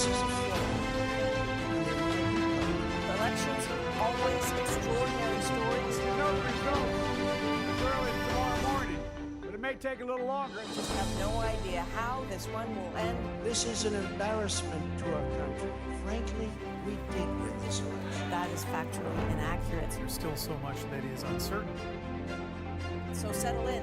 This is a fraud. Elections, always extraordinary stories. We know the results as early as tomorrow morning, but it may take a little longer. Just have no idea how this one will end. This is an embarrassment to our country. Frankly, we did win this election. That is factually inaccurate. There's still so much that is uncertain. So settle in.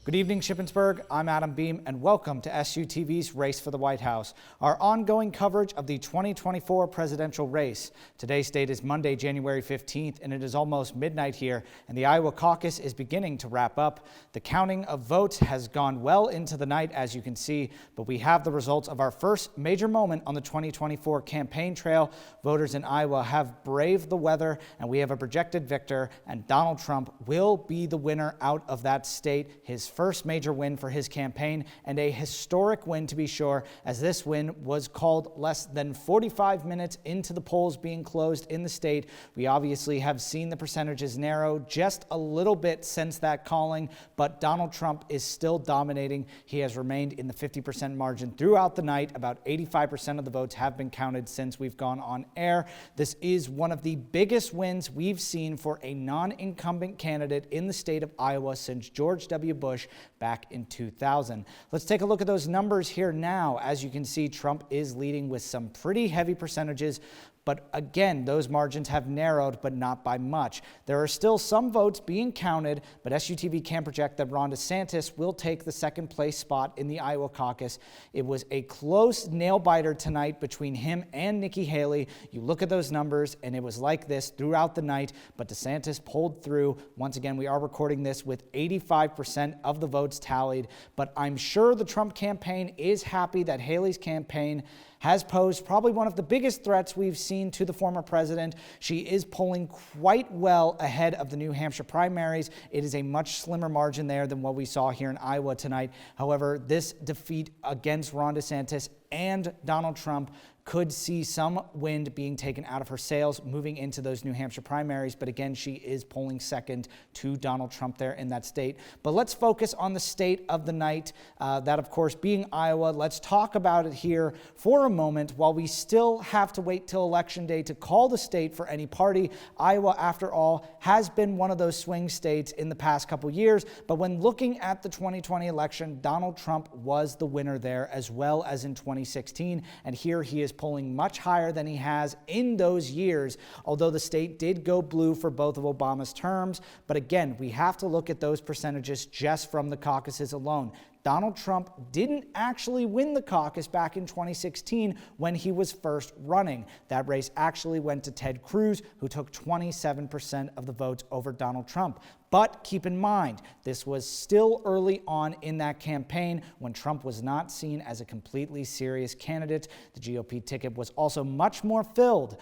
Good evening, Shippensburg. I'm Adam Beam, and welcome to SUTV's Race for the White House, our ongoing coverage of the 2024 presidential race. Today's date is Monday, January 15th, and it is almost midnight here, and the Iowa caucus is beginning to wrap up. The counting of votes has gone well into the night, as you can see, but we have the results of our first major moment on the 2024 campaign trail. Voters in Iowa have braved the weather, and we have a projected victor, and Donald Trump will be the winner out of that state. His first major win for his campaign, and a historic win to be sure, as this win was called less than 45 minutes into the polls being closed in the state. We obviously have seen the percentages narrow just a little bit since that calling, but Donald Trump is still dominating. He has remained in the 50% margin throughout the night. About 85% of the votes have been counted since we've gone on air. This is one of the biggest wins we've seen for a non-incumbent candidate in the state of Iowa since George W. Bush back in 2000. Let's take a look at those numbers here now. As you can see, Trump is leading with some pretty heavy percentages. But again, those margins have narrowed, but not by much. There are still some votes being counted, but SUTV can project that Ron DeSantis will take the second place spot in the Iowa caucus. It was a close nail-biter tonight between him and Nikki Haley. You look at those numbers, and it was like this throughout the night, but DeSantis pulled through. Once again, we are recording this with 85% of the votes tallied, but I'm sure the Trump campaign is happy that Haley's campaign has posed probably one of the biggest threats we've seen to the former president. She is polling quite well ahead of the New Hampshire primaries. It is a much slimmer margin there than what we saw here in Iowa tonight. However, this defeat against Ron DeSantis and Donald Trump could see some wind being taken out of her sails moving into those New Hampshire primaries. But again, she is polling second to Donald Trump there in that state. But let's focus on the state of the night, that of course being Iowa. Let's talk about it here for a moment while we still have to wait till Election Day to call the state for any party. Iowa, after all, has been one of those swing states in the past couple years. But when looking at the 2020 election, Donald Trump was the winner there as well as in 2016. And here he is polling much higher than he has in those years, although the state did go blue for both of Obama's terms. But again, we have to look at those percentages just from the caucuses alone. Donald Trump didn't actually win the caucus back in 2016 when he was first running. That race actually went to Ted Cruz, who took 27% of the votes over Donald Trump. But keep in mind, this was still early on in that campaign when Trump was not seen as a completely serious candidate. The GOP ticket was also much more filled.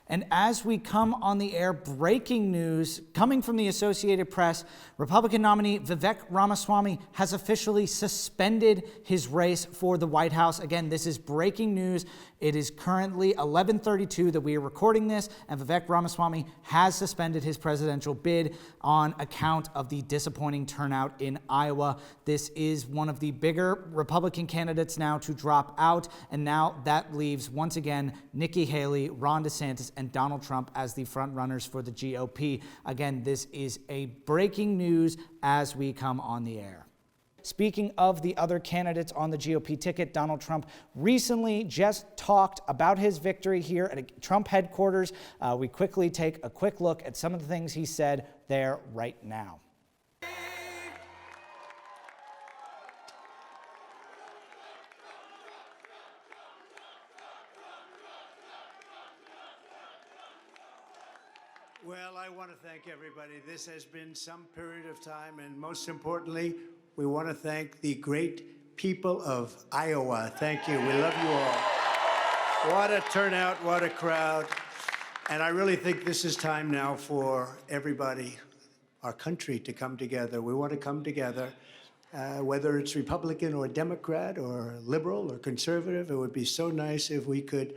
And as we come on the air, breaking news coming from the Associated Press, Republican nominee Vivek Ramaswamy has officially suspended his race for the White House. Again, this is breaking news. It is currently 11:32 that we are recording this, and Vivek Ramaswamy has suspended his presidential bid on account of the disappointing turnout in Iowa. This is one of the bigger Republican candidates now to drop out, and now that leaves, once again, Nikki Haley, Ron DeSantis, and Donald Trump as the front runners for the GOP. Again, this is a breaking news as we come on the air. Speaking of the other candidates on the GOP ticket, Donald Trump recently just talked about his victory here at Trump headquarters. We quickly take a quick look at some of the things he said there right now. Well, I want to thank everybody. This has been some period of time, and most importantly, we want to thank the great people of Iowa. Thank you. We love you all. What a turnout, what a crowd. And I really think this is time now for everybody, our country, to come together. We want to come together, whether it's Republican or Democrat or liberal or conservative. It would be so nice if we could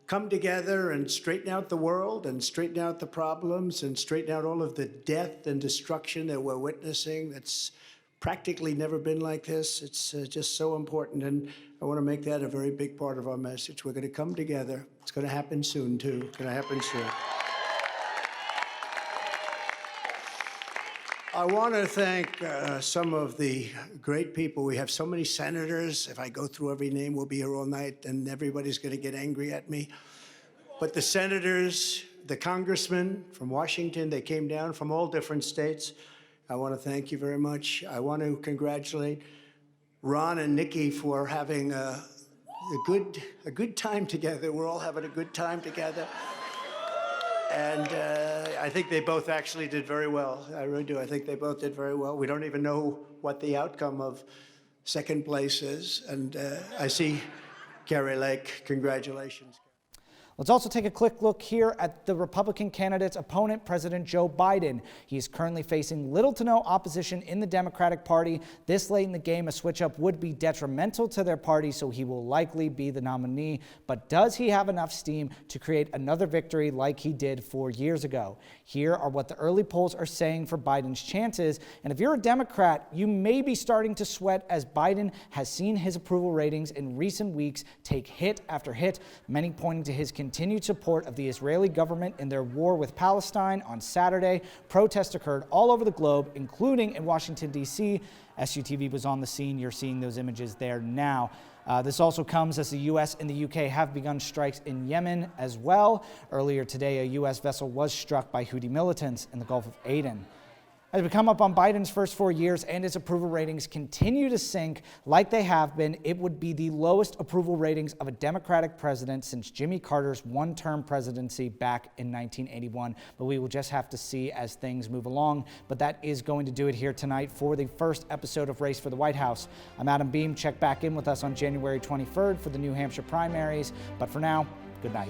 come together and straighten out the world and straighten out the problems and straighten out all of the death and destruction that we're witnessing that's practically never been like this. It's just so important, and I want to make that a very big part of our message. We're going to come together. It's going to happen soon, too. It's going to happen soon. I want to thank some of the great people. We have so many senators. If I go through every name, we'll be here all night, and everybody's going to get angry at me. But the senators, the congressmen from Washington, they came down from all different states. I want to thank you very much. I want to congratulate Ron and Nikki for having a good time together. We're all having a good time together. And I think they both actually did very well. I really do. I think they both did very well. We don't even know what the outcome of second place is. And I see Carrie Lake. Congratulations. Let's also take a quick look here at the Republican candidate's opponent, President Joe Biden. He is currently facing little to no opposition in the Democratic Party. This late in the game, a switch-up would be detrimental to their party, so he will likely be the nominee. But does he have enough steam to create another victory like he did 4 years ago? Here are what the early polls are saying for Biden's chances. And if you're a Democrat, you may be starting to sweat as Biden has seen his approval ratings in recent weeks take hit after hit, many pointing to his continued support of the Israeli government in their war with Palestine. On Saturday, protests occurred all over the globe, including in Washington, D.C. SUTV was on the scene. You're seeing those images there now. This also comes as the U.S. and the U.K. have begun strikes in Yemen as well. Earlier today, a U.S. vessel was struck by Houthi militants in the Gulf of Aden. As we come up on Biden's first 4 years and his approval ratings continue to sink like they have been, it would be the lowest approval ratings of a Democratic president since Jimmy Carter's one-term presidency back in 1981. But we will just have to see as things move along. But that is going to do it here tonight for the first episode of Race for the White House. I'm Adam Beam. Check back in with us on January 23rd for the New Hampshire primaries. But for now, good night.